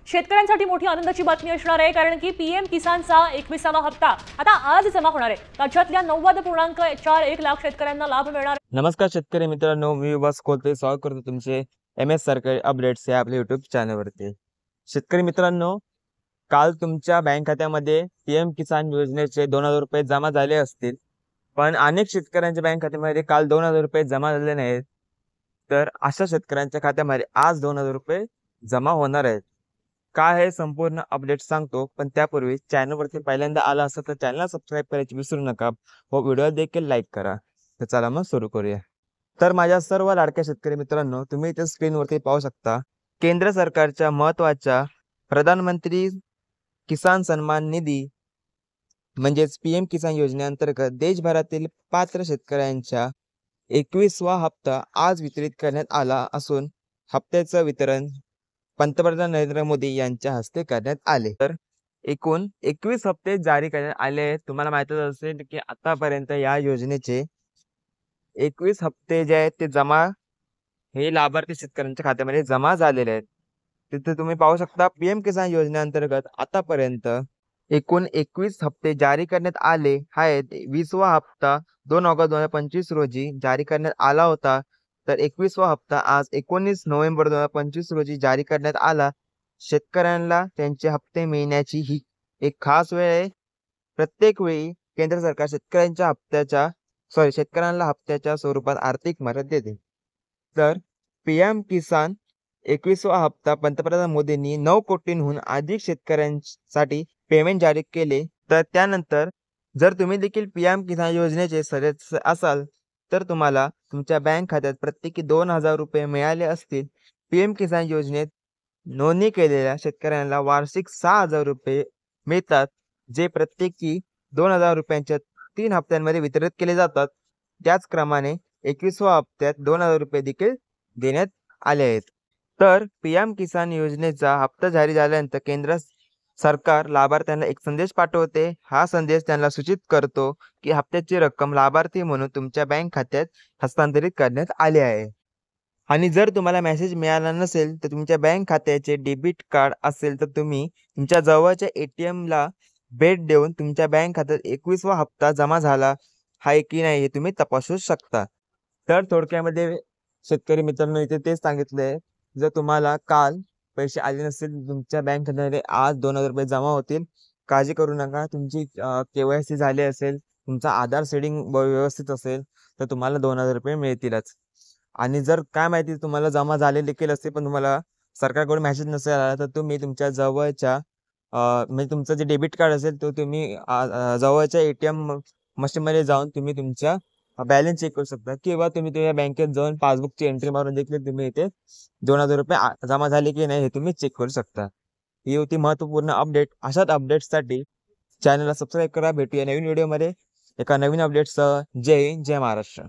शेतकऱ्यांसाठी मोठी आनंदाची बातमी असणार आहे, कारण की पीएम किसानचा 21वा हप्ता आता आज जमा होणार आहे। राज्यातल्या 90.41 लाख शेतकऱ्यांना लाभ मिळणार। नमस्कार शेतकरी मित्रांनो, मी विभास कोलते स्वागत करतो तुमचे MS सरकारी अपडेट्स या आपल्या YouTube चॅनलवरती। शेतकरी मित्रांनो, काल तुमच्या बँक खात्यामध्ये पीएम किसान योजनेचे 2000 रुपये जमा झाले असतील, पण अनेक शेतकऱ्यांच्या बँक खात्यामध्ये काल 2000 रुपये जमा झाले नाहीत। तर अशा शेतकऱ्यांच्या खात्यामध्ये आज 2000 रुपये जमा होणार आहेत। काय हे संपूर्ण अपडेट सांगतो, पण त्यापूर्वी चॅनलवरती पहिल्यांदा आला असेल तर चॅनलला सबस्क्राईब करायची विसरू नका व व्हिडिओ देखील लाईक करा। तर चला मग सुरू करूया। तर माझ्या सर्व लाडक्या शेतकरी मित्रांनो, तुम्ही इथे स्क्रीनवरती पाहू शकता, केंद्र सरकारच्या महत्त्वाच्या प्रधानमंत्री किसान सन्मान निधी म्हणजेच पीएम किसान योजनेअंतर्गत देशभरातील पात्र शेतकऱ्यांच्या 21वा हप्ता आज वितरित करण्यात आला असून हप्त्याचं वितरण पंतप्रधान नरेंद्र मोदी यांच्या हस्ते करण्यात आले। तर एकूण 21 हप्ते जारी करण्यात आले आहेत। तुम्हाला माहितच असेल की आतापर्यंत या योजनेचे 21 हप्ते जे आहेत ते जमा हे लाभार्थी शेतकऱ्यांच्या खात्यामध्ये जमा झालेले आहेत। तिथे तुम्ही पाहू शकता, पीएम किसान योजनेअंतर्गत आतापर्यंत एकूण 21 हप्ते जारी करण्यात आले आहेत। 20वा हप्ता 2 ऑगस्ट 2025 रोजी जारी करण्यात आला होता। तर 21वा हप्ता आज 19 नोव्हेंबर 2025 रोजी जारी करण्यात आला। शेतकऱ्यांना त्यांचे हप्ते मिळण्याची ही एक खास वेळ आहे। प्रत्येक वेळी केंद्र सरकार शेतकऱ्यांना हप्त्याच्या स्वरूपात आर्थिक मदत देते। तर पीएम किसान 21वा हप्ता पंतप्रधान मोदींनी 9 कोटींहून अधिक शेतकऱ्यांसाठी पेमेंट जारी केले। तर त्यानंतर जर तुम्ही देखील पीएम किसान योजनेचे सदस्य असाल तर तुम्हाला तुमच्या बँक खात्यात प्रत्येकी 2000 रुपये मिळाले असतील। पीएम किसान योजनेत नोंदणी केलेल्या शेतकऱ्यांना वार्षिक 6000 रुपये मिळतात, जे प्रत्येकी 2000 रुपयांच्या 3 हप्त्यांमध्ये वितरित केले जातात। त्याचप्रमाणे 21व्या हप्त्यात 2000 रुपये देखील देण्यात आले आहेत। तर पीएम किसान योजनेचा हप्ता जारी झाल्यानंतर केंद्र सरकार लाभार्थ्यांना एक संदेश पाठवते। हा संदेश त्यांना सूचित करतो की हप्त्याची रक्कम लाभार्थी म्हणून तुमच्या बँक खात्यात हस्तांतरित करण्यात आली आहे। आणि जर तुम्हाला मेसेज मिळाला नसेल तर तुमच्या बँक खात्याचे डेबिट कार्ड असेल तर तुम्ही तुमच्या जवळच्या ATM ला भेट देऊन तुमच्या बँक खात्यात 21वा हप्ता जमा झाला आहे की नाही हे तुम्ही तपासू शकता। तर थोडक्यामध्ये शेतकरी मित्रांनो, इथे तेच सांगितलंय, जर तुम्हाला काल पैसे आले नसतील तुमच्या बँक खात्यामध्ये आज 2000 रुपये जमा होतील। काळजी करू नका, तुमची KYC झाली असेल, तुमचा आधार सेटिंग व्यवस्थित असेल तर तुम्हाला 2000 रुपये मिळतीलच। आणि जर काय माहिती तुम्हाला जमा झाले देखील असते पण तुम्हाला सरकारकडून मेसेज नसेल आला तर तुम्ही तुमच्या जवळच्या म्हणजे तुमचं जे डेबिट कार्ड असेल तो तुम्ही जवळच्या ATM मशीनमध्ये जाऊन तुम्ही तुमच्या बॅलन्स चेक करू शकता, किंवा तुम्ही तुमच्या बँकेत जाऊन पासबुकची एंट्री मारून देखील तुम्ही इथे 2000 रुपये जमा झाले की नाही हे तुम्ही चेक करू शकता। ही होती महत्त्वपूर्ण अपडेट। अशाच अपडेट्ससाठी चॅनलला सबस्क्राईब करा। भेटूया नवीन व्हिडिओमध्ये एका नवीन अपडेटसह। जय हिंद, जय महाराष्ट्र।